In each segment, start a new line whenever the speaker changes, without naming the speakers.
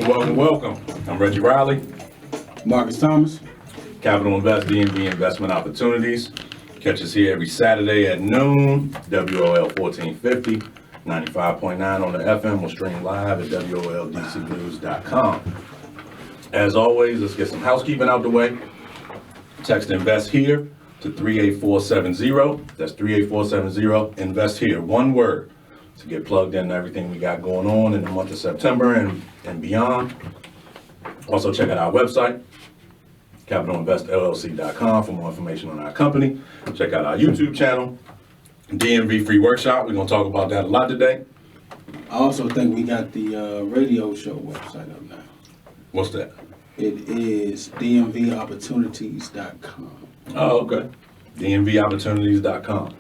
Welcome. I'm Reggie Riley.
Marcus Thomas.
Capital Invest, DMV Investment Opportunities. Catch us here every Saturday at noon, WOL 1450, 95.9 on the FM. We'll stream live at WOLDCnews.com. As always, let's get some housekeeping out the way. Text Invest Here to 38470. That's 38470. Invest Here, one word, to get plugged into everything we got going on in the month of September and beyond. Also check out our website, capitalinvestllc.com, for more information on our company. Check out our YouTube channel, DMV Free Workshop. We're going to talk about that a lot today.
I also think we got the radio show website up now.
What's that?
It is dmvopportunities.com.
Oh, okay. dmvopportunities.com.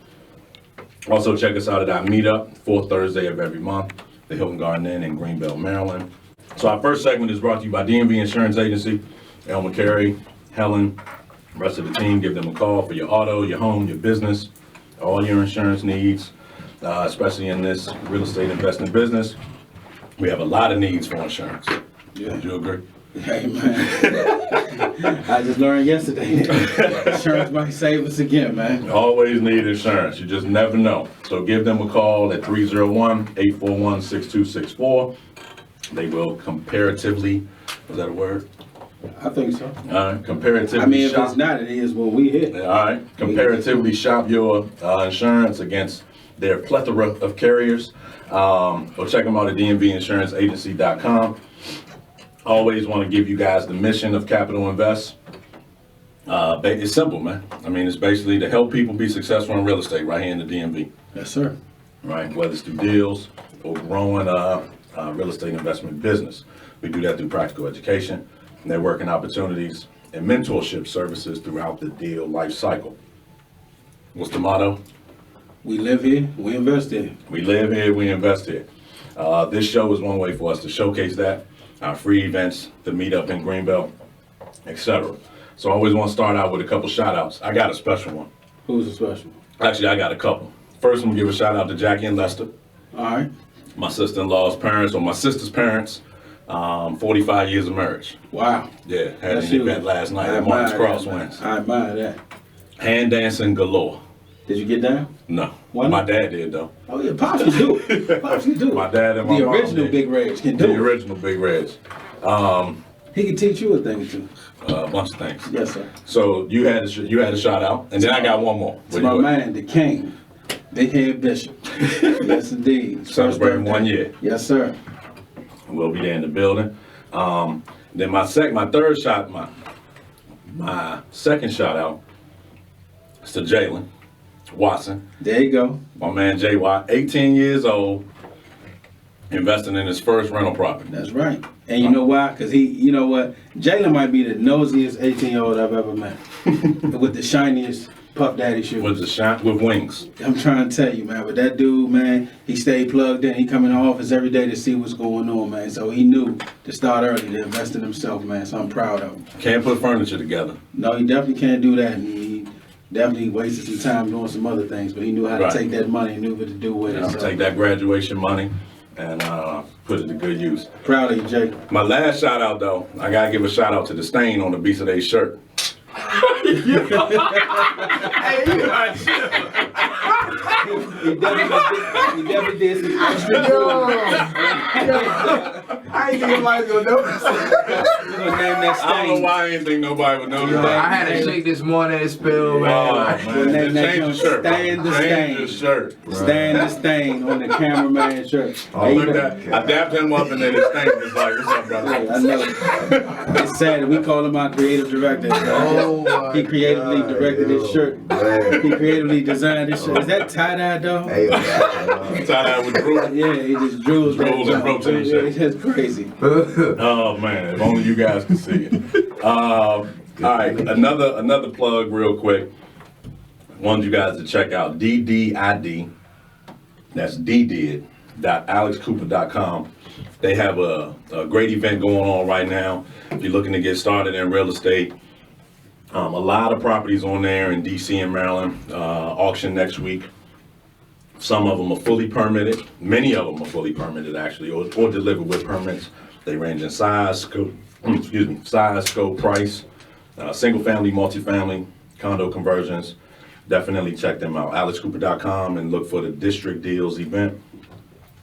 Also check us out at our meetup, fourth Thursday of every month, the Hilton Garden Inn in Greenbelt, Maryland. So our first segment is brought to you by DMV Insurance Agency. El McCary, Helen, rest of the team, give them a call for your auto, your home, your business, all your insurance needs, especially in this real estate investing business. We have a lot of needs for insurance.
Yeah.
Would you agree?
Hey, man. I just learned yesterday. Insurance might save us again, man.
You always need insurance. You just never know. So give them a call at 301-841-6264. They will comparatively, is that a word?
I think so.
All right, comparatively
I mean, if
shop.
it's not, it is when we hit.
All right, comparatively shop your insurance against their plethora of carriers. Or check them out at dmvinsuranceenagency.com. Always want to give you guys the mission of Capital Invest. It's simple, man. I mean, it's basically to help people be successful in real estate right here in the DMV.
Yes, sir.
Right, whether it's through deals or growing real estate investment business. We do that through practical education, networking opportunities, and mentorship services throughout the deal life cycle. What's the motto?
We live here, we invest here.
We live here, we invest here. This show is one way for us to showcase that. Our free events, the meetup in Greenbelt, etc. So I always want to start out with a couple shout outs. I got a special one.
Who's the special?
Actually, I got a couple. First, I'm going to give a shout out to Jackie and Lester.
All right.
My sister-in-law's parents, or my sister's parents, 45 years of marriage.
Wow.
Yeah, had an event last night at Martin's Crosswinds.
I admire that.
Hand dancing galore.
Did you get down?
No.
Why
My
not?
dad did, though.
Oh, yeah, Pops can do it. Pops can do it.
My dad and my
the
mom
original
did.
Big Reg can do
The
it.
original Big Reg.
He can teach you a thing or two.
A bunch of things.
Yes, sir.
So you had a shout out, and then I got one more.
To my man, the king, Big Head Bishop. Yes, indeed.
Celebrating 1 year.
Yes, sir.
We'll be there in the building. Then my second shout out is to Jalen Watson.
There you go.
My man Jay Watt, 18 years old, investing in his first rental property.
That's right. And you know why? Because you know what? Jalen might be the nosiest 18-year-old I've ever met. With the shiniest Puff Daddy shoes.
With wings.
I'm trying to tell you, man. But that dude, man, he stayed plugged in. He come in the office every day to see what's going on, man. So he knew to start early, to invest in himself, man. So I'm proud of him.
Can't put furniture together.
No, he definitely can't do that. And he definitely wasted some time doing some other things. But he knew how to take that money and knew what to do with it. So.
Take that graduation money and put it to good use.
Proud of you, Jay.
My last shout out, though, I gotta give a shout out to the stain on the Beast of Day shirt.
Hey, you are chill.
He definitely did some extra.
I ain't think nobody was gonna notice.
We're gonna name that
I don't know
stain.
why I didn't think nobody would notice
I
that.
had a shake this morning and spill, man.
We'll name that
Change the
joint
shirt.
Stain the
Change
Stain.
the shirt.
Stain the Stain on the cameraman shirt.
I looked at, I dapped him up and then his stain was like, what's up, brother?
I know. It's sad that we call him our creative director.
Oh,
He creatively directed this shirt. He creatively designed this shirt. Is that tie-dye, though?
Tie-dye with drool.
Yeah, he just drools.
Drools and protein
Yeah,
shakes.
it's just crazy.
Oh man, if only you guys could see it. All right, another plug real quick. Want you guys to check out DDID. That's ddid.alexcooper.com. They have a great event going on right now. If you're looking to get started in real estate, a lot of properties on there in DC and Maryland. Auction next week. Some of them are fully permitted. Many of them are fully permitted, actually, or delivered with permits. They range in size, scope, price, single family, multifamily, condo conversions. Definitely check them out. AlexCooper.com and look for the District Deals event,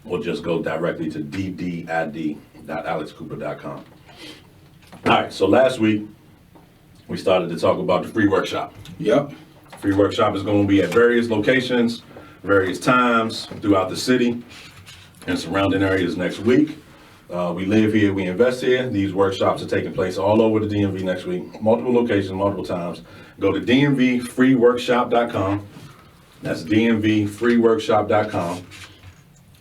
or just go directly to ddid.alexcooper.com. All right, so last week we started to talk about the free workshop.
Yep.
Free workshop is going to be at various locations, various times throughout the city and surrounding areas next week. We live here, we invest here. These workshops are taking place all over the DMV next week, multiple locations, multiple times. Go to dmvfreeworkshop.com. That's dmvfreeworkshop.com.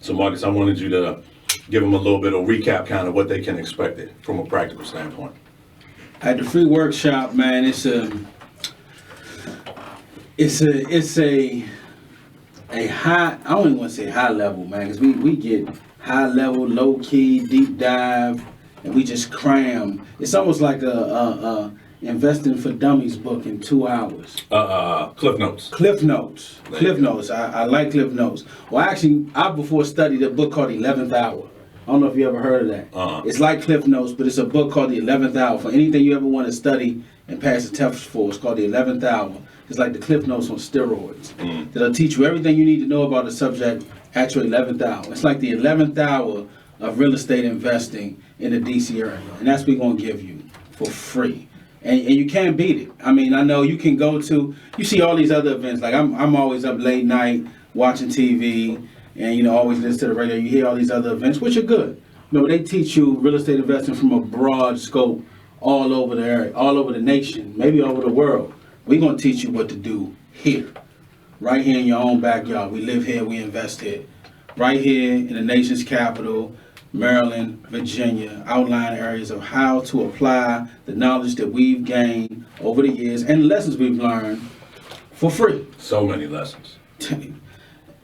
So Marcus, I wanted you to give them a little bit of recap, kind of what they can expect it from a practical standpoint.
At the free workshop, man, it's a high, I don't even want to say high level, man, because we get high level, low key, deep dive, and we just cram. It's almost like a Investing for Dummies book in 2 hours.
Cliff Notes.
Cliff Notes. Cliff Notes. I like Cliff Notes. Well, actually, I before studied a book called The 11th Hour. I don't know if you ever heard of that. It's like Cliff Notes, but it's a book called The 11th Hour. For anything you ever want to study and pass the test for, it's called The 11th Hour. It's like the Cliff Notes on steroids. That'll teach you everything you need to know about the subject at your 11th hour. It's like the 11th hour of real estate investing in the DC area. And that's what we're going to give you for free. And you can't beat it. I mean, I know you can go to, you see all these other events. Like I'm always up late night watching TV and, always listen to the radio. You hear all these other events, which are good. They teach you real estate investing from a broad scope all over the area, all over the nation, maybe all over the world. We're going to teach you what to do here, right here in your own backyard. We live here, we invest here. Right here in the nation's capital, Maryland, Virginia, outline areas of how to apply the knowledge that we've gained over the years and the lessons we've learned for free.
So many lessons.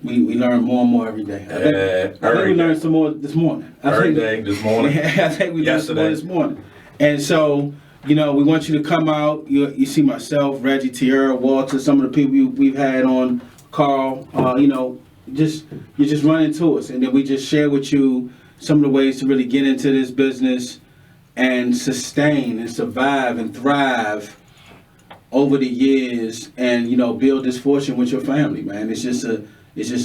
We learn more and more every day. I think we learned some more this morning.
Every day, this morning.
I think we learned some more this morning. And so, we want you to come out. You see myself, Reggie, Tierra, Walter, some of the people we've had on, Carl, you just run into us. And then we just share with you some of the ways to really get into this business and sustain and survive and thrive over the years and, build this fortune with your family, man. It's just a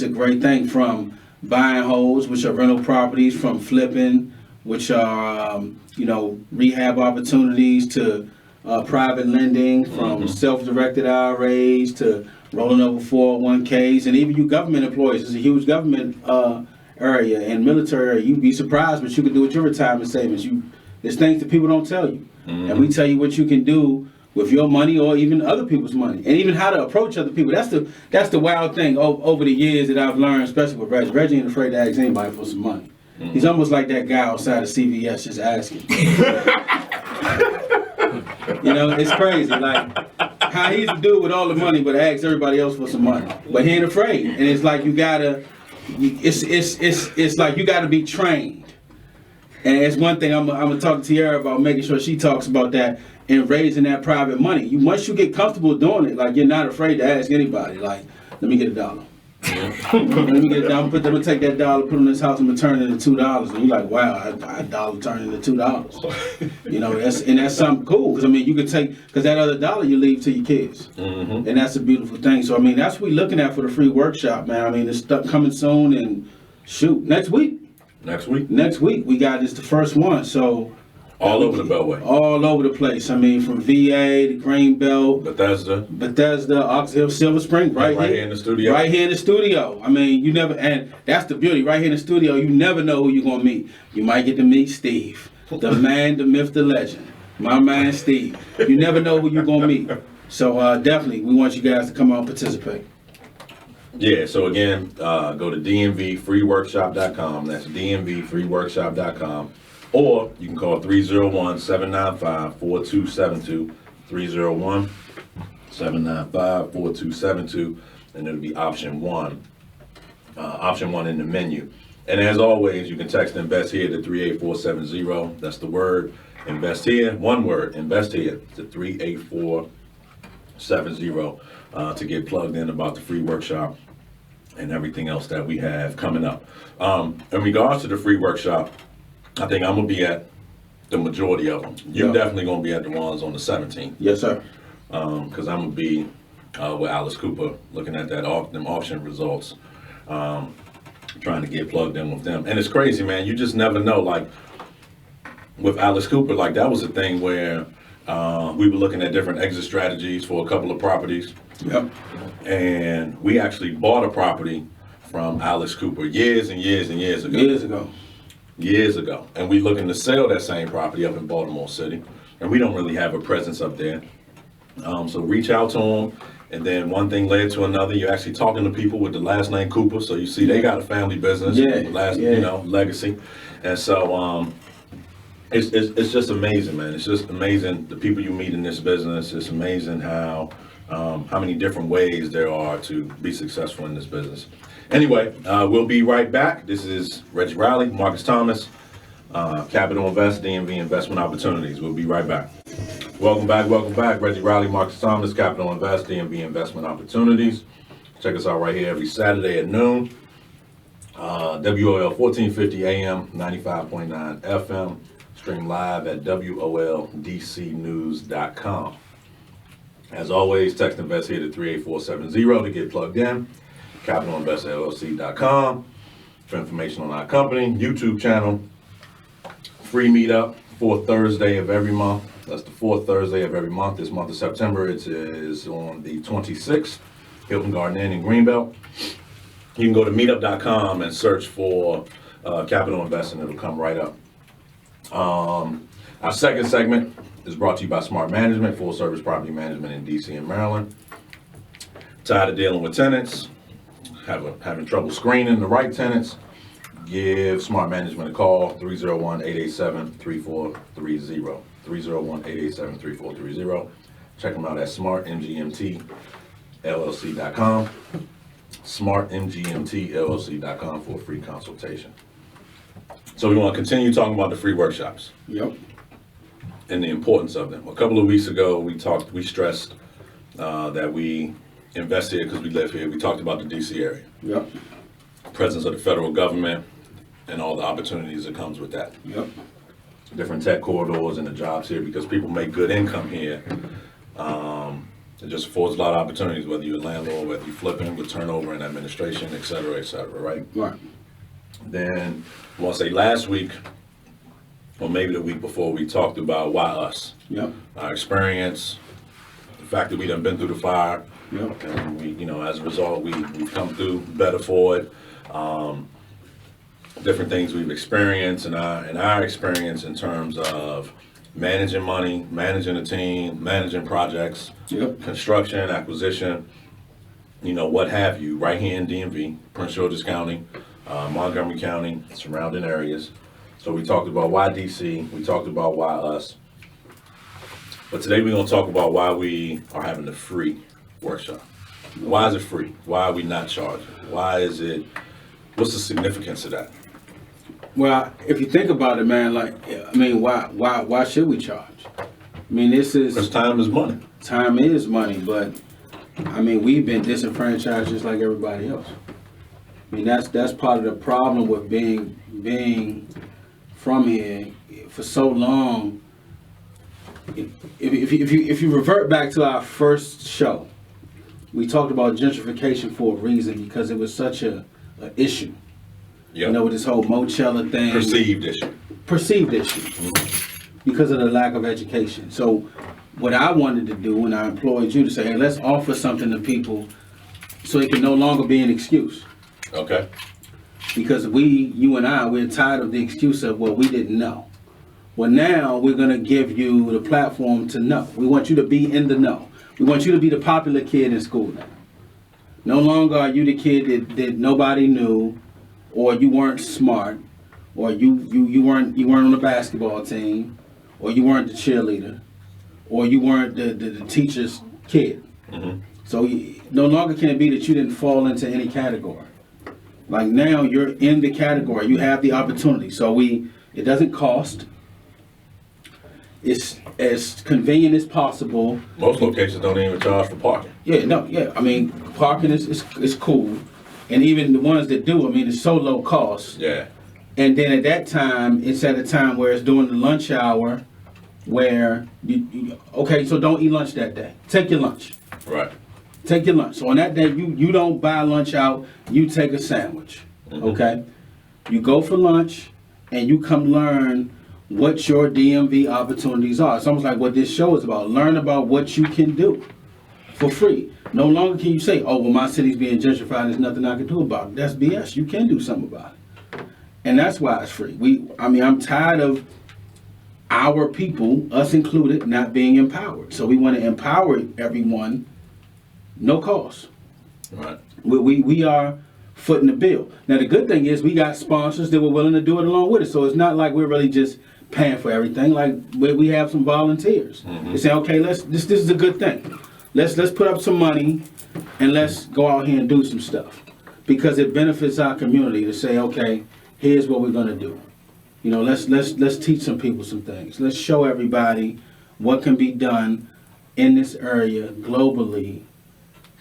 great thing, from buying homes, which are rental properties, from flipping, which are, rehab opportunities, to private lending, from self-directed IRAs to rolling over 401ks, and even you government employees. It's a huge government area and military area. You'd be surprised what you can do with your retirement savings. There's things that people don't tell you. And we tell you what you can do with your money or even other people's money, and even how to approach other people. That's the wild thing over the years that I've learned, especially with Reggie. Reggie ain't afraid to ask anybody for some money. He's almost like that guy outside of CVS just asking. It's crazy. Like how he's a dude with all the money, but asks everybody else for some money. But he ain't afraid. And it's like it's like you gotta be trained. And it's one thing I'm gonna talk to Tierra about, making sure she talks about that and raising that private money. Once you get comfortable doing it, like you're not afraid to ask anybody, like, let me get $1. Let me get $1. I'm gonna take that $1, put it in this house, and turn it into $2. And you're like, wow, $1 turned into $2. That's something cool, because you could because that other $1 you leave to your kids, and that's a beautiful thing. So that's what we're looking at for the free workshop, man. It's stuff coming soon, and next week we got the first one. So
all over the Beltway.
All over the place. From VA to Greenbelt, Bethesda, Ox Hill, Silver Spring, right here
in the studio.
Right here in the studio. You never, and that's the beauty. Right here in the studio, you never know who you're gonna meet. You might get to meet Steve, the man, the myth, the legend. My man, Steve. You never know who you're gonna meet. So definitely, we want you guys to come out and participate.
Yeah, so again, go to dmvfreeworkshop.com. That's dmvfreeworkshop.com. Or you can call 301-795-4272, 301-795-4272, and it'll be option one in the menu. And as always, you can text Invest Here to 38470. That's the word Invest Here, one word, Invest Here, to 38470 to get plugged in about the free workshop and everything else that we have coming up. In regards to the free workshop, I think I'm gonna be at the majority of them. You're
Yeah.
definitely gonna be at the ones on the 17th.
Yes, sir.
Because I'm gonna be with Alice Cooper looking at them auction results, trying to get plugged in with them. And it's crazy, man. You just never know. Like with Alice Cooper, like that was a thing where we were looking at different exit strategies for a couple of properties,
Yep.
and we actually bought a property from Alice Cooper years and years and years ago. Years ago, and we looking to sell that same property up in Baltimore City, and we don't really have a presence up there. So reach out to them, and then one thing led to another. You're actually talking to people with the last name Cooper, so you see they got a family business, legacy, and so it's just amazing, man. It's just amazing the people you meet in this business. It's amazing how many different ways there are to be successful in this business. Anyway, we'll be right back. This is Reggie Riley, Marcus Thomas, Capital Invest, DMV Investment Opportunities. We'll be right back. Welcome back. Reggie Riley, Marcus Thomas, Capital Invest, DMV Investment Opportunities. Check us out right here every Saturday at noon. WOL 1450 AM, 95.9 FM. Stream live at WOLDCnews.com. As always, text Invest here to 38470 to get plugged in. CapitalInvestLLC.com for information on our company. YouTube channel. Free meetup, fourth Thursday of every month. That's the fourth Thursday of every month. This month of September, it is on the 26th. Hilton Garden Inn in Greenbelt. You can go to meetup.com and search for Capital Invest, and it'll come right up. Our second segment is brought to you by Smart Management, full service property management in DC and Maryland. Tired of dealing with tenants, having trouble screening the right tenants? Give Smart Management a call, 301-887-3430. 301-887-3430. Check them out at smartmgmtllc.com. smartmgmtllc.com for a free consultation. So we want to continue talking about the free workshops.
Yep.
And the importance of them. A couple of weeks ago, we stressed that we invest here because we live here. We talked about the DC area.
Yep.
Presence of the federal government and all the opportunities that comes with that.
Yep.
Different tech corridors and the jobs here because people make good income here. It just affords a lot of opportunities, whether you're a landlord, whether you're flipping with turnover and administration, et cetera, right?
Right.
Then, I want to say last week, or maybe the week before, we talked about why us.
Yep.
Our experience, the fact that we done been through the fire.
Yep.
And we, as a result, we've come through better for it. Different things we've experienced and our experience in terms of managing money, managing a team, managing projects,
Yep.
construction, acquisition, what have you, right here in DMV, Prince George's County, Montgomery County, surrounding areas. So we talked about why DC, we talked about why us. But today we're going to talk about why we are having the free workshop. Why is it free? Why are we not charging? What's the significance of that?
Well, if you think about it, man, why should we charge? This is
Because time is money.
Time is money, but we've been disenfranchised just like everybody else. That's part of the problem with being from here for so long. If you revert back to our first show, we talked about gentrification for a reason because it was such a issue.
Yep.
With this whole Mochella thing.
Perceived issue.
Mm-hmm. Because of the lack of education. So what I wanted to do when I employed you to say, hey, let's offer something to people so it can no longer be an excuse.
Okay.
Because you and I, we're tired of the excuse of, well, we didn't know. Well, now we're going to give you the platform to know. We want you to be in the know. We want you to be the popular kid in school now. No longer are you the kid that nobody knew, or you weren't smart, or you weren't on the basketball team, or you weren't the cheerleader, or you weren't the teacher's kid.
Mm-hmm.
So no longer can it be that you didn't fall into any category. Like now you're in the category, you have the opportunity. So it doesn't cost. It's as convenient as possible.
Most locations don't even charge for parking.
Parking is cool. And even the ones that do, it's so low cost.
Yeah.
And then at that time, it's at a time where it's during the lunch hour, where okay, so don't eat lunch that day. Take your lunch.
Right.
Take your lunch. So on that day, you don't buy lunch out. You take a sandwich.
Mm-hmm.
Okay. You go for lunch, and you come learn what your DMV opportunities are. It's almost like what this show is about. Learn about what you can do for free. No longer can you say, "Oh, well, my city's being gentrified. There's nothing I can do about it." That's BS. You can do something about it, and that's why it's free. I'm tired of our people, us included, not being empowered. So we want to empower everyone, no cost.
Right.
We are footing the bill. Now the good thing is we got sponsors that were willing to do it along with us. So it's not like we're really just paying for everything. Like we have some volunteers.
Mm-hmm.
They say, okay, this is a good thing. Let's put up some money and let's go out here and do some stuff, because it benefits our community to say, okay, here's what we're gonna do. You know, let's teach some people some things. Let's show everybody what can be done in this area globally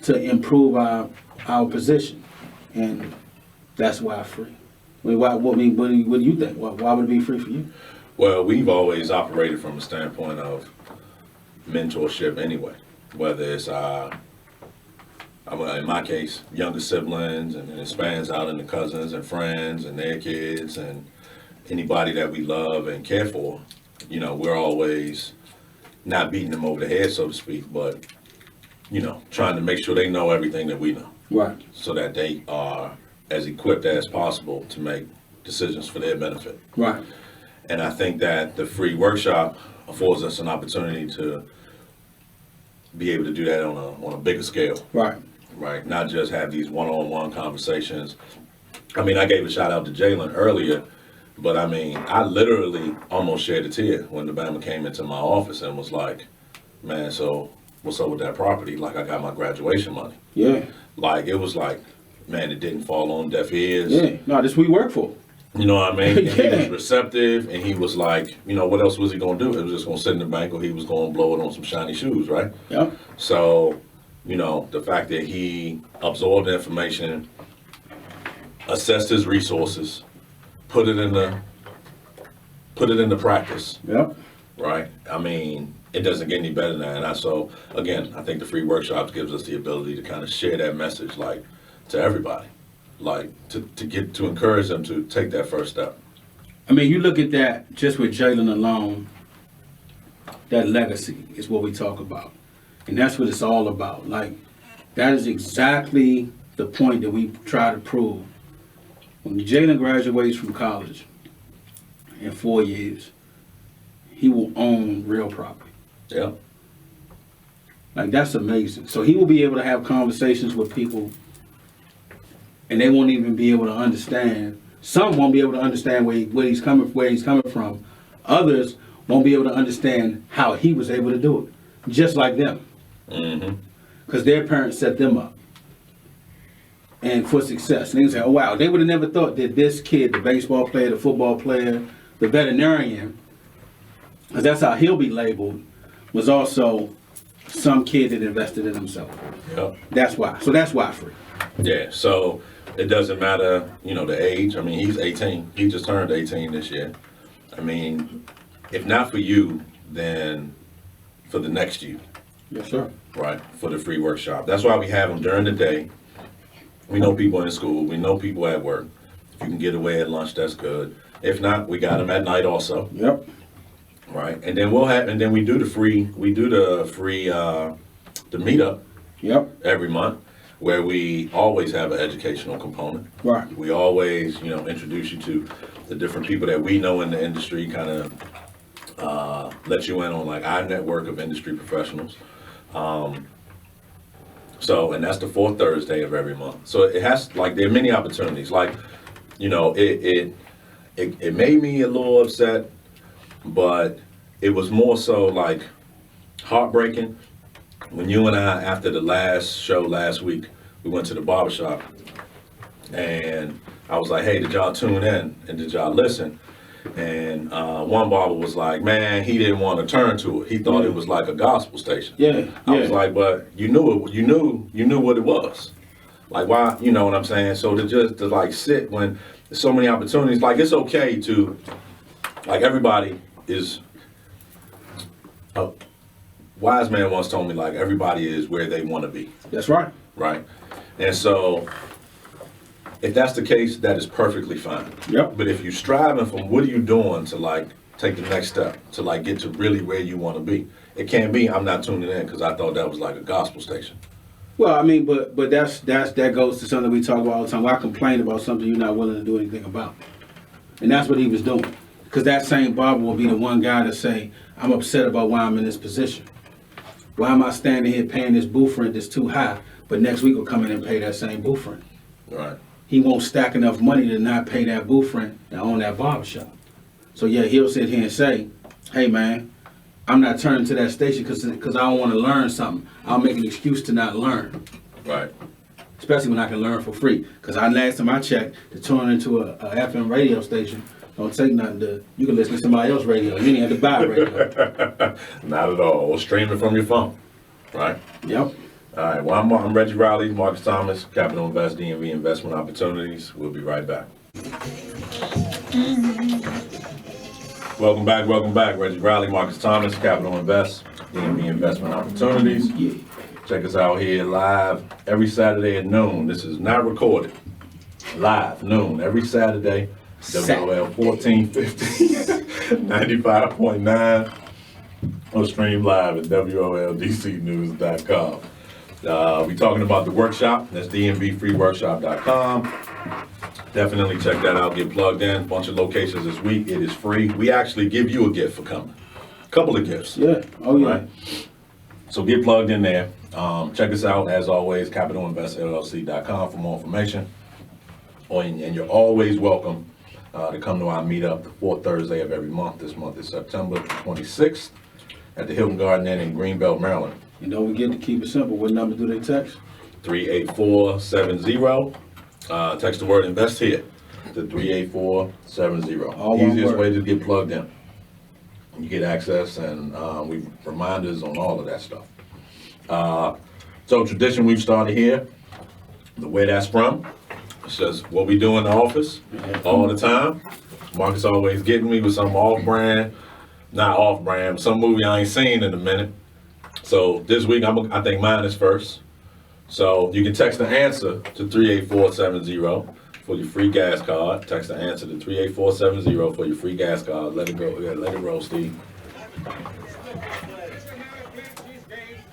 to improve our position, and that's why it's free. I mean, what do you think? Why would it be free for you?
Well, we've always operated from a standpoint of mentorship anyway, whether it's in my case, younger siblings, and it spans out into cousins and friends and their kids and anybody that we love and care for. You know, we're always not beating them over the head, so to speak, but, you know, trying to make sure they know everything that we know.
Right.
So that they are as equipped as possible to make decisions for their benefit.
Right.
And I think that the free workshop affords us an opportunity to be able to do that on a bigger scale.
Right.
Right. Not just have these one-on-one conversations. I mean, I gave a shout out to Jalen earlier, but I mean, I literally almost shed a tear when the Bama came into my office and was like, man, so what's up with that property? Like, I got my graduation money.
Yeah.
Like, it was like, man, it didn't fall on deaf ears.
Yeah. No, this we work for.
You know what I mean? And
Yeah.
he was receptive, and he was like, you know, what else was he going to do? It was just going to sit in the bank, or he was going to blow it on some shiny shoes, right?
Yep.
So, you know, the fact that he absorbed the information, assessed his resources, put it into practice,
Yep.
right? I mean, it doesn't get any better than that. And so, again, I think the free workshops gives us the ability to kind of share that message, like, to everybody, like, to encourage them to take that first step.
I mean, you look at that just with Jalen alone, that legacy is what we talk about. And that's what it's all about. Like, that is exactly the point that we try to prove. When Jalen graduates from college in 4 years, he will own real property.
Yeah.
Like, that's amazing. So he will be able to have conversations with people, and they won't even be able to understand. Some won't be able to understand where he's coming from. Others won't be able to understand how he was able to do it, just like them.
Mm-hmm.
Because their parents set them up and for success. And they say, oh wow, they would have never thought that this kid, the baseball player, the football player, the veterinarian, because that's how he'll be labeled, was also some kid that invested in himself.
Yep.
That's why. So that's why free.
Yeah, so it doesn't matter, you know, the age. I mean, he's 18. He just turned 18 this year. I mean, if not for you, then for the next you.
Yes, sir.
Right, for the free workshop. That's why we have them during the day. We know people in school. We know people at work. If you can get away at lunch, that's good. If not, we got them at night also.
Yep.
Right, and then we do the free the meetup.
Yep.
Every month, where we always have an educational component.
Right.
We always, you know, introduce you to the different people that we know in the industry, kind of let you in on like our network of industry professionals. So, and that's the fourth Thursday of every month. So it has, like, there are many opportunities. Like, you know, it made me a little upset, but it was more so like heartbreaking when you and I, after the last show last week, we went to the barbershop, and I was like, hey, did y'all tune in and did y'all listen? And one barber was like, man, he didn't want to turn to it. He thought it was like a gospel station.
Yeah.
I was like, but you knew what it was. Like why, you know what I'm saying? So to like sit when there's so many opportunities, like it's okay to, like everybody is, a wise man once told me like everybody is where they want to be,
That's right.
right? And so if that's the case, that is perfectly fine.
Yep.
But if you're striving for what are you doing to like take the next step, to like get to really where you want to be, it can't be I'm not tuning in because I thought that was like a gospel station.
Well, I mean, but that goes to something we talk about all the time. Why complain about something you're not willing to do anything about? And that's what he was doing. Because that same barber will be the one guy to say, I'm upset about why I'm in this position. Why am I standing here paying this booth rent that's too high, but next week will come in and pay that same booth rent?
Right.
He won't stack enough money to not pay that booth rent and own that barbershop. So yeah, he'll sit here and say, hey man, I'm not turning to that station because I don't want to learn something. I'll make an excuse to not learn.
Right.
Especially when I can learn for free. Because last time I checked, to turn into a FM radio station, don't take nothing to, you can listen to somebody else's radio. You ain't have to buy a radio.
Not at all. Or stream it from your phone. Right?
Yep.
All right. Well, I'm Reggie Riley, Marcus Thomas, Capital Invest, DMV Investment Opportunities. We'll be right back. Welcome back. Reggie Riley, Marcus Thomas, Capital Invest, DMV Investment Opportunities.
Yeah.
Check us out here live every Saturday at noon. This is not recorded. Live, noon, every Saturday. WOL 1450, 95.9. Or stream live at WOLDCnews.com. We're talking about the workshop. That's DMVFreeWorkshop.com. Definitely check that out. Get plugged in. Bunch of locations this week. It is free. We actually give you a gift for coming. A couple of gifts.
Yeah. Oh yeah.
Right? So get plugged in there. Check us out, as always, CapitalInvestLLC.com for more information. And you're always welcome to come to our meetup the fourth Thursday of every month. This month is September 26th at the Hilton Garden Inn in Greenbelt, Maryland.
And don't forget to keep it simple. What number do they text?
38470. Text the word invest here to 38470.
All one
Easiest
word.
way to get plugged in. You get access and we reminders on all of that stuff. So tradition we've started here, the way that's from, it's just what we do in the office all the time. Marcus always getting me with some off-brand, not off-brand, some movie I ain't seen in a minute. So this week, I think mine is first. So you can text the answer to 38470 for your free gas card. Text the answer to 38470 for your free gas card. Let it go. Yeah, let it roll, Steve.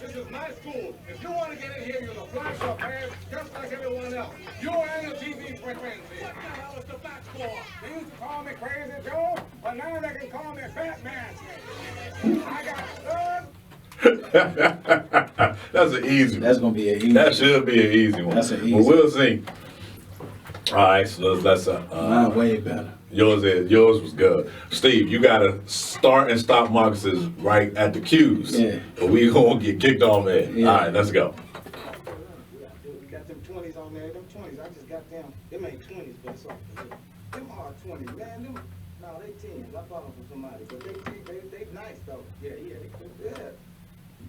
This is my school. If you want to get in here, you're the flash your pants just like everyone else. You ain't a TV frequency. What the hell is the fax for? They used to call me Crazy Joe, but now they can call me Batman. I got son.
That's an easy one.
That's gonna be an easy.
That should be an easy one.
That's an easy
Well, we'll see. All right, so let's
Mine way better.
yours was good. Steve, you gotta start and stop Marcus's right at the cues.
Yeah.
Or we gonna get kicked off there.
Yeah.
All right, let's go.
Got them 20s on there. Them 20s, I just got them. Them ain't 20s, but it's all good. Them are 20s, man. Them, no, they 10s. I bought them for somebody, but they nice though. Yeah, they good.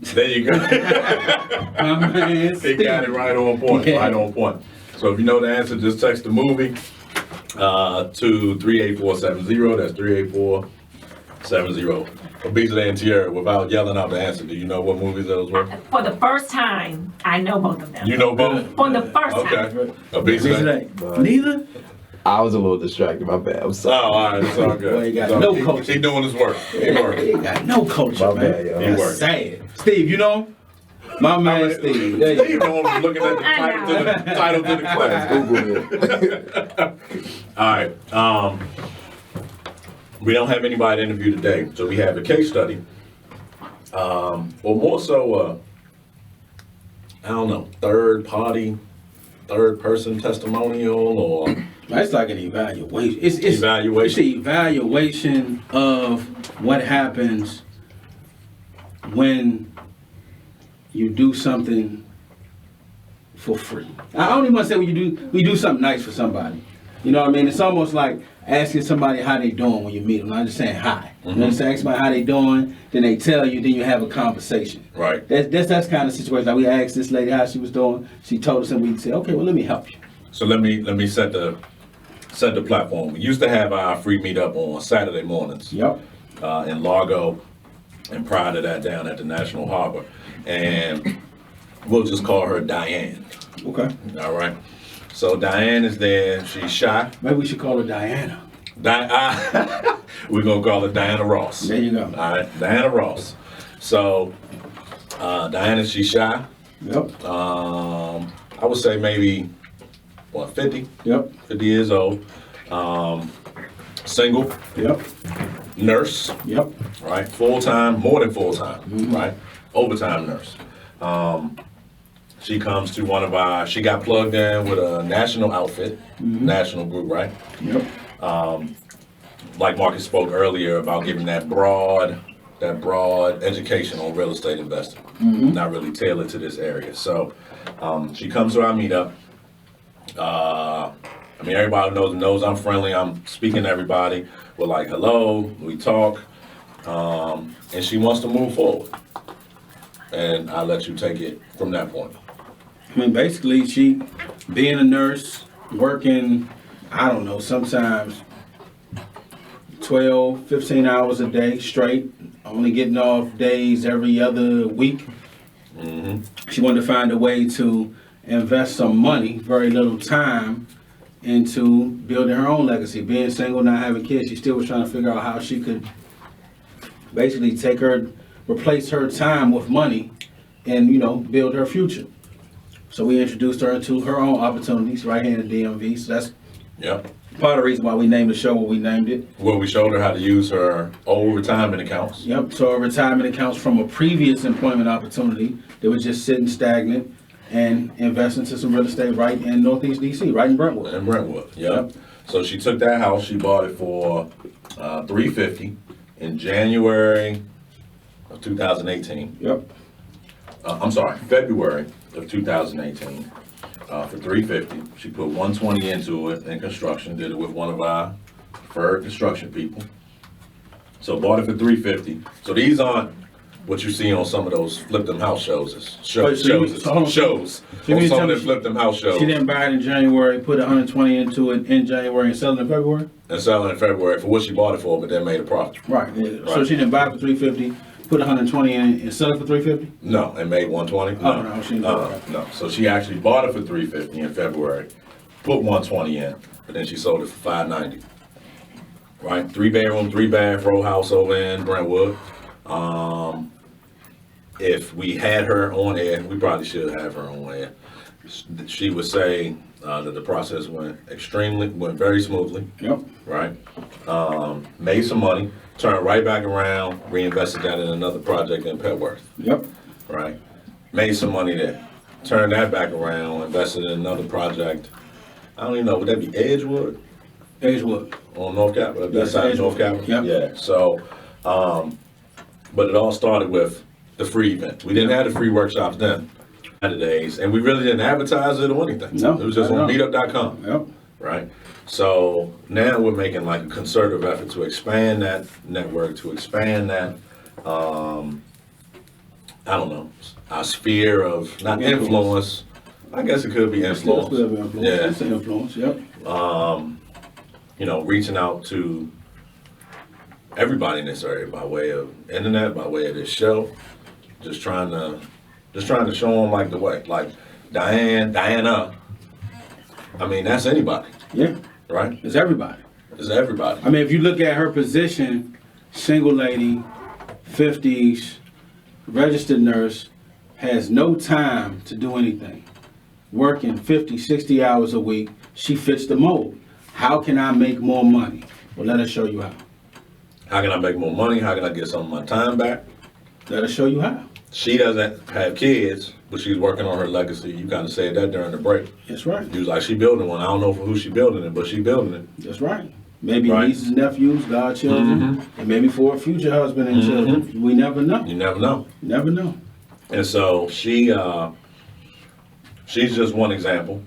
There you go.
My man,
He got it right on point.
Yeah.
Right on point. So if you know the answer, just text the movie to 38470. That's 38470. Obesity and Tierra, without yelling out the answer, do you know what movies those were?
For the first time, I know both of them.
You know both?
For the first time.
Okay. Obesity.
Neither?
I was a little distracted. My bad. I'm
Oh,
sorry.
all right. It's all good.
Boy, he got
It's all
no
good.
culture.
He doing his work. He working.
He got no culture,
My
man.
bad, yo.
He
That's
working.
sad. Steve, you know him? My man, Steve. There you
Steve
go.
know looking at the title to the class.
Google it.
All right. We don't have anybody to interview today, so we have a case study, or more so, I don't know, third person testimonial, or
It's like an evaluation. It's
Evaluation.
It's an evaluation of what happens when you do something for free. I don't even want to say when we do something nice for somebody. You know what I mean? It's almost like asking somebody how they doing when you meet them. Not just saying hi. You know, just ask somebody how they doing, then they tell you, then you have a conversation.
Right.
That's kind of situation. Like we asked this lady how she was doing. She told us, and we said, okay, well, let me help you.
So let me set the platform. We used to have our free meetup on Saturday mornings.
Yep.
In Largo, and prior to that down at the National Harbor. And we'll just call her Diane.
Okay.
All right. So Diane is there. She's shy.
Maybe we should call her Diana.
We're going to call her Diana Ross.
There you go.
All right. Diana Ross. So Diana, she's shy.
Yep.
I would say maybe, 50?
Yep.
50 years old. Single.
Yep.
Nurse.
Yep.
Right? Full-time, more than full-time, right? Overtime nurse. She comes to she got plugged in with a national outfit, national group, right?
Yep.
Like Marcus spoke earlier about giving that broad education on real estate investing, not really tailored to this area. So she comes to our meetup. I mean, everybody knows I'm friendly. I'm speaking to everybody. We're like, hello, we talk. And she wants to move forward. And I'll let you take it from that point.
I mean, basically, she being a nurse, working, I don't know, sometimes 12, 15 hours a day straight, only getting off days every other week. She wanted to find a way to invest some money, very little time, into building her own legacy. Being single, not having kids, she still was trying to figure out how she could basically replace her time with money and, build her future. So we introduced her to her own opportunities right here in the DMV. So that's part of the reason why we named the show what we named it.
Well, we showed her how to use her old retirement accounts.
Yep, so her retirement accounts from a previous employment opportunity that was just sitting stagnant and invest into some real estate right in Northeast DC, right in Brentwood.
Yep. So she took that house, she bought it for $350 in January of 2018.
Yep.
I'm sorry, February of 2018 for $350. She put $120 into it in construction, did it with one of our preferred construction people. So bought it for $350. So these aren't what you see on some of those flip them house shows. Shows.
So
On some of them flip them house shows.
She didn't buy it in January, put $120 into it in January and sell it in February?
And sell it in February for what she bought it for, but then made a profit.
Right, yeah. So she didn't buy it for $350, put $120 in and sell it for $350?
No, and made $120.
Oh, no, she didn't do that.
No. So she actually bought it for $350 in February, put $120 in, but then she sold it for $590. Right, 3-bedroom, 3-bath row house over in Brentwood. If we had her on air, we probably should have her on air. She would say that the process went very smoothly.
Yep.
Right. Made some money, turned right back around, reinvested that in another project in Petworth.
Yep.
Right. Made some money there, turned that back around, invested in another project. I don't even know, would that be Edgewood?
Edgewood.
On North Capitol, that
Yes,
side of North
Edgewood.
Capitol?
Yep.
Yeah, so, but it all started with the free event. We didn't have the free workshops then, Saturdays, and we really didn't advertise it or anything.
No,
it was just on meetup.com.
Yep.
Right? So now we're making like a concerted effort to expand that network, to expand that, I don't know, our sphere of, not influence, I guess it could be influence.
Still have influence.
Yeah.
It's an influence, yep.
Reaching out to everybody in this area by way of internet, by way of this show, just trying to show them like the way, like Diana. I mean, that's anybody,
Yeah,
right?
it's everybody.
It's everybody.
I mean, if you look at her position, single lady, 50s, registered nurse, has no time to do anything. Working 50, 60 hours a week, she fits the mold. How can I make more money? Well, let us show you how.
How can I make more money? How can I get some of my time back?
Let us show you how.
She doesn't have kids, but she's working on her legacy. You kind of said that during the break.
That's right.
You was like, she building one. I don't know for who she building it, but she building it.
That's right. Maybe
Right.
nieces, nephews, godchildren, and maybe for a future husband and children. We never know.
You never know.
Never know.
And so she's just one example.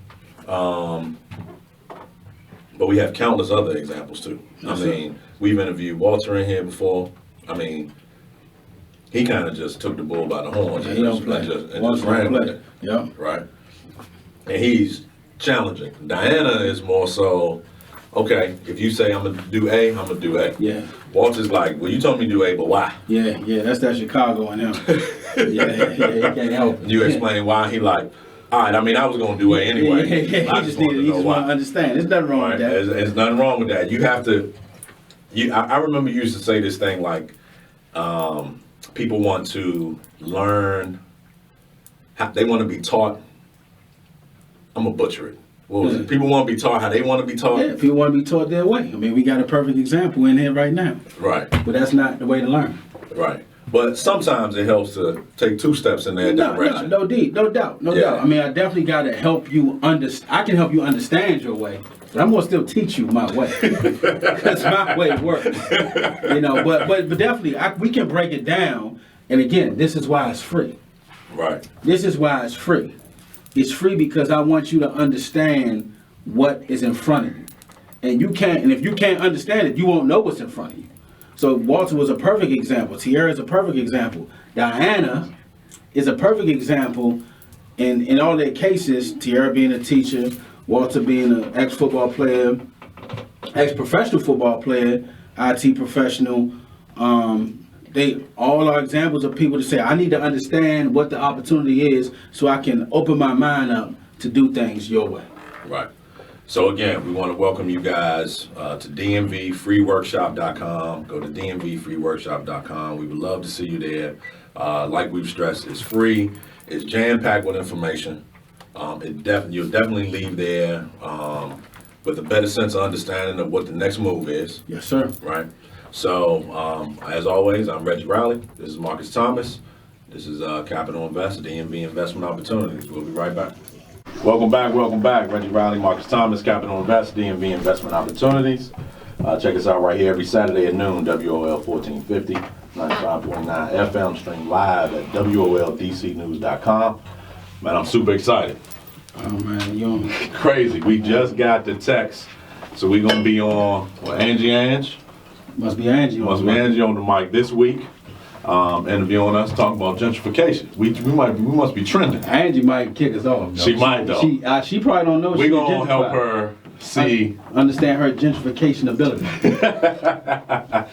But we have countless other examples too.
Yes,
I
sir.
mean, we've interviewed Walter in here before. I mean, he kind of just took the bull by the horns
Yeah,
and
he
just,
don't play.
and just, and
Walter
just ran
don't
with
play.
it.
Yeah.
Right. And he's challenging. Diana is more so, okay, if you say I'm gonna do A, I'm gonna do A.
Yeah.
Walter's like, well, you told me to do A, but why?
Yeah, that's that Chicago in him. yeah, he can't help it.
You explain why. He like, all right, I mean, I was gonna do A anyway.
Yeah,
I
he just
wanted to know
want
why.
to understand. There's nothing wrong
Right.
with that.
There's nothing wrong with that. You have to. I remember you used to say this thing like, people want to learn. They want to be taught. I'm gonna butcher it. What was it? People want to be taught how they want to be taught.
Yeah, people want to be taught their way. I mean, we got a perfect example in here right now.
Right.
But that's not the way to learn.
Right. But sometimes it helps to take 2 steps in that direction.
No doubt.
Yeah.
I mean, I definitely got to help you understand. I can help you understand your way, but I'm gonna still teach you my way because my way works. You know, but definitely we can break it down. And again, this is why it's free.
Right.
This is why it's free. It's free because I want you to understand what is in front of you, and if you can't understand it, you won't know what's in front of you. So Walter was a perfect example. Tierra is a perfect example. Diana is a perfect example in all their cases. Tierra being a teacher, Walter being an ex-football player, ex-professional football player, IT professional. They all are examples of people to say, I need to understand what the opportunity is so I can open my mind up to do things your way.
Right. So again, we want to welcome you guys to DMVFreeWorkshop.com. Go to DMVFreeWorkshop.com. We would love to see you there. Like we've stressed, it's free. It's jam-packed with information. You'll definitely leave there with a better sense of understanding of what the next move is.
Yes, sir.
Right. So as always, I'm Reggie Riley. This is Marcus Thomas. This is Capital Invest, DMV Investment Opportunities. We'll be right back. Welcome back. Reggie Riley, Marcus Thomas, Capital Invest, DMV Investment Opportunities. Check us out right here every Saturday at noon, WOL 1450, 95.9 FM, stream live at WOLDCnews.com. Man, I'm super excited.
Oh man, you
Crazy. We just got the text. So we're going to be on, Angie?
must be Angie.
Must be Angie on the mic this week, interviewing us, talking about gentrification. We must be trending.
Angie might kick us off. Though.
She might, though.
She probably don't know.
We're
she
gonna help
gentrified.
her see
Understand her gentrification ability.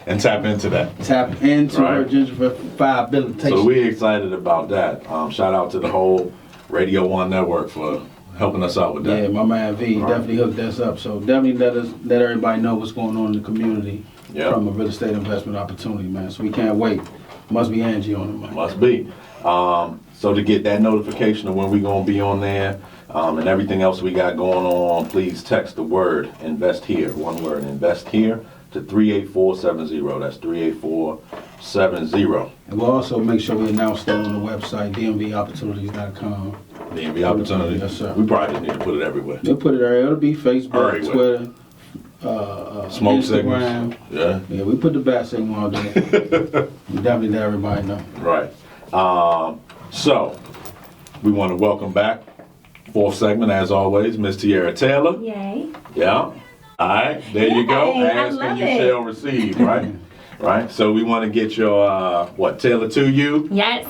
and tap into that.
Tap into her
Right.
gentrifiability.
So we're excited about that. Shout out to the whole Radio 1 network for helping us out with
Yeah,
that.
my man V definitely hooked us up. So definitely let everybody know what's going on in the community
Yeah.
from a real estate investment opportunity, man. So we can't wait. Must be Angie on the mic.
Must be. So to get that notification of when we're gonna be on there, and everything else we got going on, please text the word invest here, one word, invest here, to 38470. That's 38470.
And we'll also make sure we announce that on the website, dmvopportunities.com.
DMV Opportunity.
Yes, sir.
We probably just need to put it everywhere.
They'll put it there. It'll be Facebook,
Everywhere.
Twitter,
Smoke
Instagram.
signals. Yeah.
Yeah, we put the bat signal on there. We definitely let everybody know.
Right. So we want to welcome back, fourth segment as always, Miss Tierra Taylor.
Yay.
Yeah. All right. There you go.
Yay, I
Ask
love
and you
it.
shall receive. Right. Right. So we want to get your Taylor to you
Yes.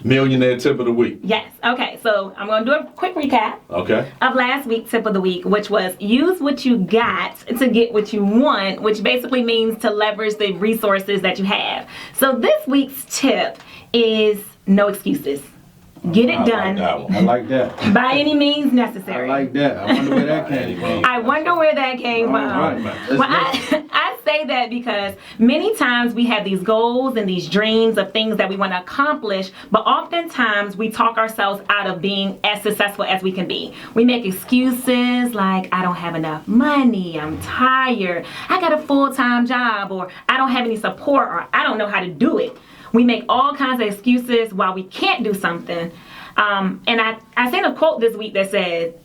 millionaire tip of the week.
Yes. Okay. So I'm going to do a quick recap
Okay.
of last week's tip of the week, which was use what you got to get what you want, which basically means to leverage the resources that you have. So this week's tip is no excuses. Get it
I like
done
that one.
I like that.
by any means
I
necessary.
like that. I wonder where that came from.
I wonder where that came from.
All right. Let's
Well,
go.
I say that because many times we have these goals and these dreams of things that we want to accomplish, but oftentimes we talk ourselves out of being as successful as we can be. We make excuses like, I don't have enough money, I'm tired, I got a full-time job, or I don't have any support, or I don't know how to do it. We make all kinds of excuses why we can't do something. And I seen a quote this week that said,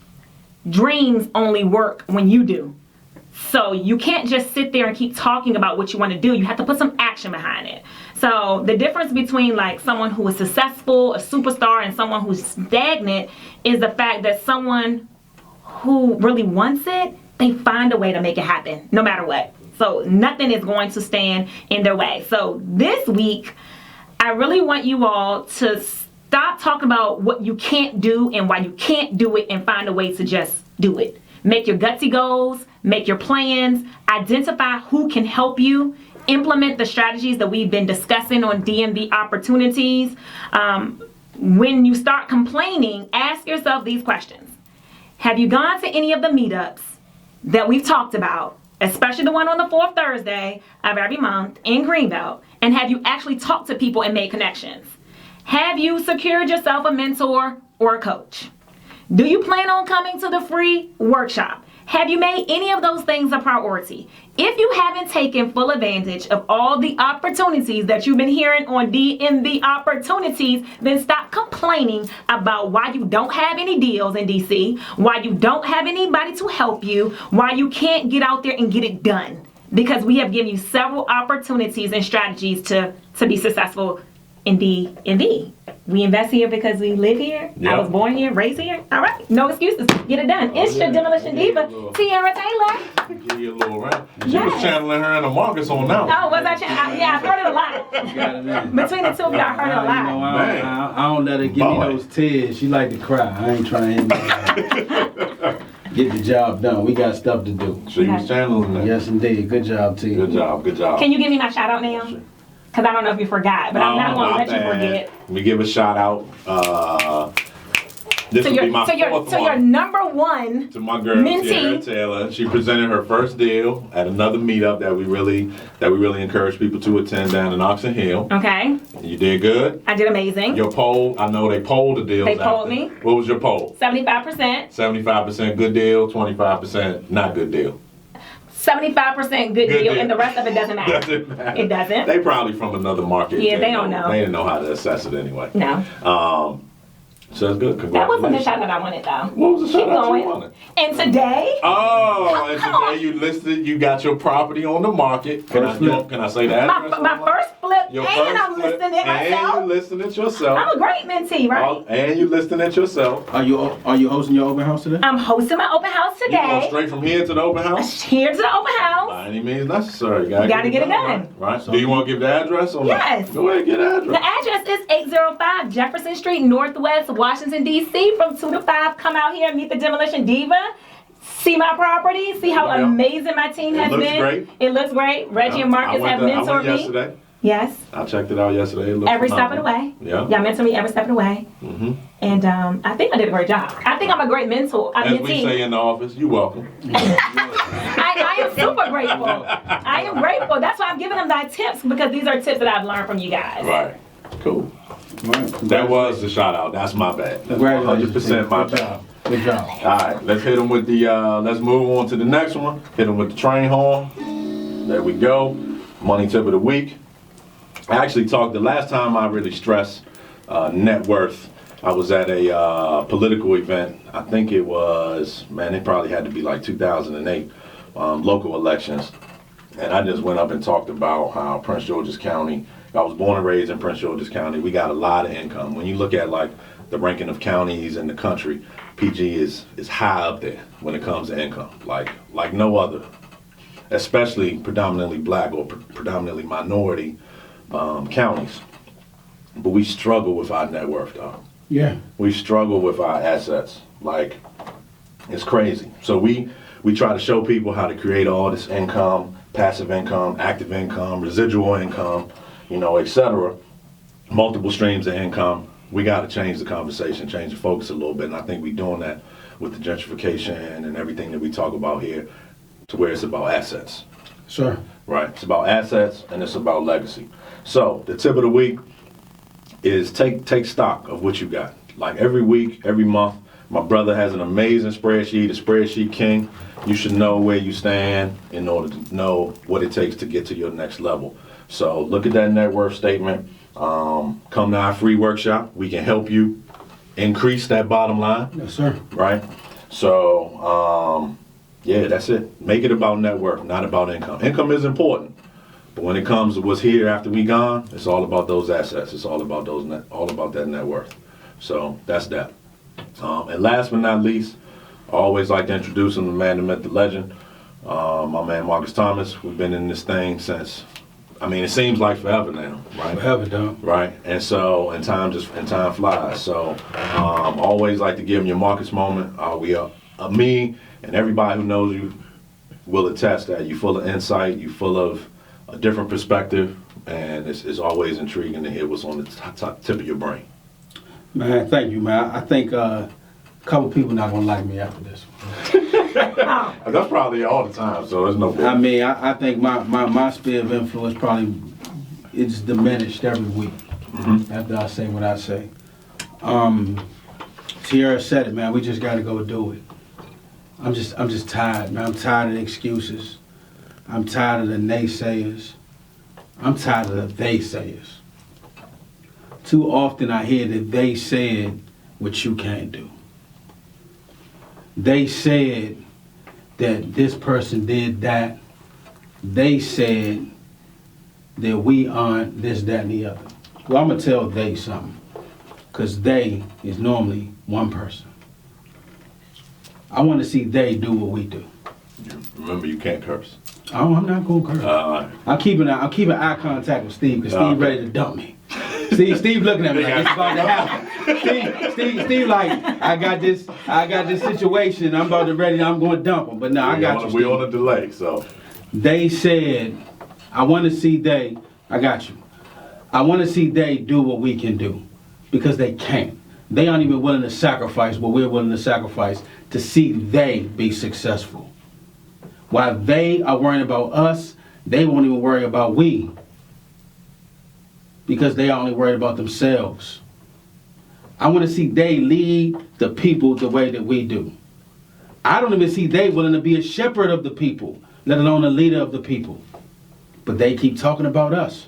dreams only work when you do. So you can't just sit there and keep talking about what you want to do. You have to put some action behind it. So the difference between like someone who is successful, a superstar, and someone who's stagnant is the fact that someone who really wants it they find a way to make it happen no matter what. So nothing is going to stand in their way. So this week, I really want you all to stop talking about what you can't do and why you can't do it, and find a way to just do it. Make your gutsy goals, make your plans, identify who can help you, implement the strategies that we've been discussing on DMV opportunities. When you start complaining, ask yourself these questions. Have you gone to any of the meetups that we've talked about, especially the one on the fourth Thursday of every month in Greenbelt? And have you actually talked to people and made connections? Have you secured yourself a mentor or a coach? Do you plan on coming to the free workshop? Have you made any of those things a priority? If you haven't taken full advantage of all the opportunities that you've been hearing on DMV opportunities, then stop complaining about why you don't have any deals in DC, why you don't have anybody to help you, why you can't get out there and get it done. Because we have given you several opportunities and strategies to be successful in DMV. We invest here because we live here.
Yep.
I was born here, raised here. All right, no excuses. Get it done. It's your demolition diva, Tiara Taylor.
Give you a little rant. She
Yes.
was channeling her inner Marcus on now.
Oh, was I? Yeah, I've heard it a lot. Between the two of you, I heard it a lot.
Man.
I don't let her give me those tears. She like to cry. I ain't trying to get the job done. We got stuff to do.
She was channeling that.
Yes, indeed. Good job, T.
Good job, good job.
Can you give me my shout out now? Because I don't know if you forgot, but I'm not going to let you forget.
Let me give a shout out. This will be my fourth
your
one.
number one
To my girl,
mentee.
Tiara Taylor. She presented her first deal at another meetup that we really encourage people to attend down in Oxon Hill.
Okay,
You did good.
I did amazing.
Your poll, I know they polled the deals.
They polled
after.
me.
What was your poll?
75%.
75% good deal, 25% not good deal.
75% good deal, and the rest of it doesn't matter.
Doesn't matter.
It doesn't.
They probably from another market.
Yeah, they don't know.
They didn't know how to assess it anyway.
No.
So that's good.
That wasn't the
Congratulations.
shout out I wanted, though.
What was the
Keep
shout out
going.
you wanted?
And today,
Oh, and
Come on.
today you got your property on the market. Can I say that?
my first flip,
Your
and
first
I'm
flip,
listing it
and
myself.
you listing it yourself.
I'm a great mentee, right?
And you listing it yourself.
Are you hosting your open house today?
I'm hosting my open house
You going
today.
straight from here to the open house?
Here to the open house.
By any means necessary. You
Gotta get it done.
Right? Do you want to give the address or not?
Yes.
Go ahead, get the address.
The address is 805 Jefferson Street, Northwest Washington, D.C. From 2 to 5, come out here and meet the Demolition Diva. See my property. See how
Yeah.
amazing my team has
looks
been.
great.
It looks great. Reggie and Marcus have
I
mentored
went
me.
yesterday.
Yes.
I checked it out yesterday. It looked
Every step of the
phenomenal.
way.
Yeah.
Y'all mentor me every step of the way.
Mm-hmm.
And I think I did a great job. I think I'm a great mentor. I'm
As we say in the office, you're welcome.
I am super grateful. I am grateful. That's why I'm giving them that tips, because these are tips that I've learned from you guys.
Right. Cool.
Right.
That was the shout out. That's my bad.
Congratulations.
100% my
Good
bad.
job. Good job.
All right, let's hit them with the, let's move on to the next one. Hit them with the train horn. There we go. Money tip of the week. I actually talked, the last time I really stressed net worth, I was at a political event. I think it was, man, it probably had to be like 2008, local elections. And I just went up and talked about how Prince George's County, I was born and raised in Prince George's County. We got a lot of income. When you look at like the ranking of counties in the country, PG is high up there when it comes to income, like no other, especially predominantly black or predominantly minority counties. But we struggle with our net worth, though.
Yeah.
We struggle with our assets. Like, it's crazy. So we try to show people how to create all this income, passive income, active income, residual income, etc. Multiple streams of income. We got to change the conversation, change the focus a little bit. And I think we're doing that with the gentrification and everything that we talk about here, to where it's about assets.
Sure.
Right. It's about assets and it's about legacy. So the tip of the week is take stock of what you got. Like every week, every month, my brother has an amazing spreadsheet, a spreadsheet king. You should know where you stand in order to know what it takes to get to your next level. So look at that net worth statement. Come to our free workshop. We can help you increase that bottom line.
Yes, sir.
Right? So, yeah, that's it. Make it about net worth, not about income. Income is important, but when it comes to what's here after we gone, it's all about those assets. It's all about all about that net worth. So that's that. And last but not least, Always like to introduce him, the man, the myth, the legend. My man Marcus Thomas. We've been in this thing since, I mean, it seems like forever now, right?
Forever, dog.
Right, and so, and time flies. So, always like to give him your Marcus moment. Me and everybody who knows you will attest that you're full of insight, you're full of a different perspective, and it's always intriguing to hear what's on the tip of your brain.
Man, thank you, man. I think a couple people not gonna like me after this one.
That's probably all the time, so there's no problem.
I mean, I think my sphere of influence probably it's diminished every week after I say what I say. Tierra said it, man. We just gotta go do it. I'm just tired, man. I'm tired of the excuses. I'm tired of the naysayers. I'm tired of the they sayers. Too often I hear that they said what you can't do. They said that this person did that. They said that we aren't this, that, and the other. Well, I'm going to tell they something, because they is normally one person. I want to see they do what we do.
Remember, you can't curse.
Oh, I'm not going to curse. I'm keeping eye contact with Steve, because Steve ready to dump me. Steve looking at me like it's about to happen. Steve like, I got this situation, I'm going to dump him. But no, I got you,
We're on a delay, so.
They said, I want to see they, I got you. I want to see they do what we can do, because they can't. They aren't even willing to sacrifice what we're willing to sacrifice to see they be successful. While they are worrying about us, they won't even worry about we, because they are only worried about themselves. I want to see they lead the people the way that we do. I don't even see they willing to be a shepherd of the people, let alone a leader of the people. But they keep talking about us.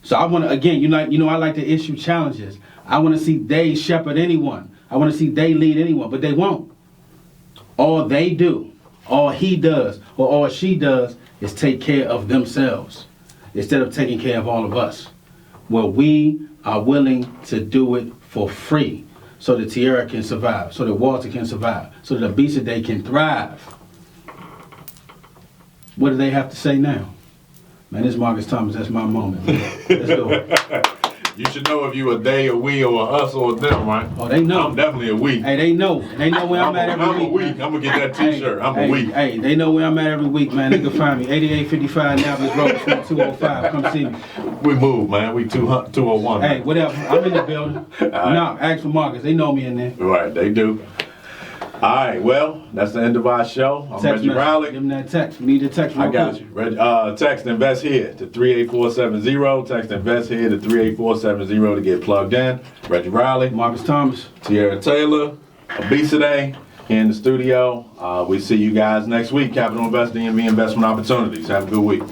So I want to, again, I like to issue challenges. I want to see they shepherd anyone. I want to see they lead anyone, but they won't. All they do, all he does, or all she does is take care of themselves instead of taking care of all of us. Well, we are willing to do it for free so that Tierra can survive, so that Walter can survive, so that Obesity can thrive. What do they have to say now? Man, this is Marcus Thomas. That's my moment. Let's go.
You should know if you a they, a we, or a us, or a them, right?
Oh, they know.
I'm definitely a we.
Hey, they know. They know where I'm at every week.
I'm a week. I'm going to get that t-shirt. I'm a week.
Hey, they know where I'm at every week, man. They can find me. 8855 Nablus Road, Suite 205. Come see me.
We move, man. We 201.
Hey, whatever. I'm in the building.
Right.
No, ask for Marcus. They know me in there.
Right, they do. All right, well, that's the end of our show. I'm
Text
Reggie
message.
Riley.
Give them that text. We need the text.
I got you. Text Invest Here to 38470. Text Invest Here to 38470 to get plugged in. Reggie Riley,
Marcus Thomas.
Tierra Taylor, Obesity here in the studio. We see you guys next week. Capital Invest, DMV Investment Opportunities. Have a good week.